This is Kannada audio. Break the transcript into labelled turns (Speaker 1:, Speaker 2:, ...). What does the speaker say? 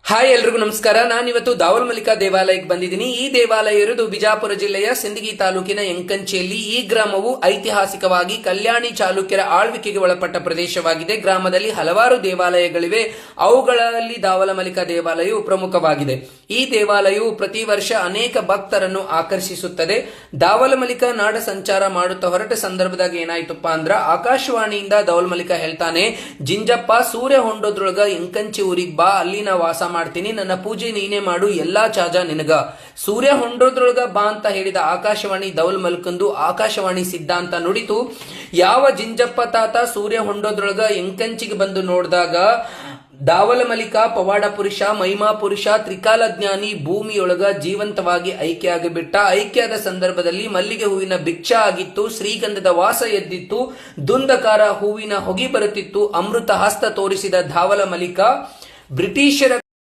Speaker 1: ಹಾಯ್ ಎಲ್ರಿಗೂ ನಮಸ್ಕಾರ. ನಾನಿವತ್ತು ದಾವಲ್ ಮಲ್ಲಿಕಾ ದೇವಾಲಯಕ್ಕೆ ಬಂದಿದ್ದೀನಿ. ಈ ದೇವಾಲಯ ಇರುವುದು ಬಿಜಾಪುರ ಜಿಲ್ಲೆಯ ಸಿಂದಗಿ ತಾಲೂಕಿನ ಎಂಕಂಚಿಯಲ್ಲಿ. ಈ ಗ್ರಾಮವು ಐತಿಹಾಸಿಕವಾಗಿ ಕಲ್ಯಾಣಿ ಚಾಲುಕ್ಯರ ಆಳ್ವಿಕೆಗೆ ಒಳಪಟ್ಟ ಪ್ರದೇಶವಾಗಿದೆ. ಗ್ರಾಮದಲ್ಲಿ ಹಲವಾರು ದೇವಾಲಯಗಳಿವೆ. ಅವುಗಳಲ್ಲಿ ದಾವಲ ಮಲ್ಲಿಕಾ ದೇವಾಲಯವು ಪ್ರಮುಖವಾಗಿದೆ. ಈ ದೇವಾಲಯವು ಪ್ರತಿ ವರ್ಷ ಅನೇಕ ಭಕ್ತರನ್ನು ಆಕರ್ಷಿಸುತ್ತದೆ. ದಾವಲ ಮಲ್ಲಿಕಾ ನಾಡ ಸಂಚಾರ ಮಾಡುತ್ತಾ ಹೊರಟ ಸಂದರ್ಭದಾಗ ಏನಾಯ್ತಪ್ಪ ಅಂದ್ರ, ಆಕಾಶವಾಣಿಯಿಂದ ದಾವಲ್ ಮಲ್ಲಿಕಾ ಹೇಳ್ತಾನೆ, ಜಿಂಜಪ್ಪ ಸೂರ್ಯ ಹೊಂಡೋದ್ರೊಳಗ ಎಂಕಂಚಿ ಊರಿಗ್ ಬಾ, ಅಲ್ಲಿ ನಾ ವಾಸ ಮಾಡ್ತೀನಿ, ನನ್ನ ಪೂಜೆ ನೀನೇ ಮಾಡು, ಎಲ್ಲಾ ಚಾಜ ನಿನಗ. ಸೂರ್ಯ ಹೊಂಡೋದ್ರೊಳಗ ಬಾ ಅಂತ ಹೇಳಿದ ಆಕಾಶವಾಣಿ ದೌಲ್ ಮಲ್ಕಂದು ಆಕಾಶವಾಣಿ ಸಿದ್ಧಾಂತ ನುಡಿತು. ಯಾವ ಜಿಂಜಪ್ಪ ತಾತ ಸೂರ್ಯ ಹೊಂಡೋದ್ರೊಳಗ ಎಂಕಂಚಿಗೆ ಬಂದು ನೋಡಿದಾಗ ದಾವಲ ಮಲ್ಲಿಕಾ ಪವಾಡ ಪುರುಷ, ಮಹಿಮಾ ಪುರುಷ, ತ್ರಿಕಾಲ ಜ್ಞಾನಿ ಭೂಮಿಯೊಳಗ ಜೀವಂತವಾಗಿ ಐಕ್ಯಾಗಿಬಿಟ್ಟ. ಐಕ್ಯಾದ ಸಂದರ್ಭದಲ್ಲಿ ಮಲ್ಲಿಗೆ ಹೂವಿನ ಭಿಕ್ಷಾ ಆಗಿತ್ತು, ಶ್ರೀಗಂಧದ ವಾಸ ಎದ್ದಿತ್ತು, ದುಂದಕಾರ ಹೂವಿನ ಹೊಗೆ ಬರುತ್ತಿತ್ತು. ಅಮೃತ ಹಸ್ತ ತೋರಿಸಿದ ದಾವಲ ಮಲ್ಲಿಕಾ ಬ್ರಿಟಿಷರ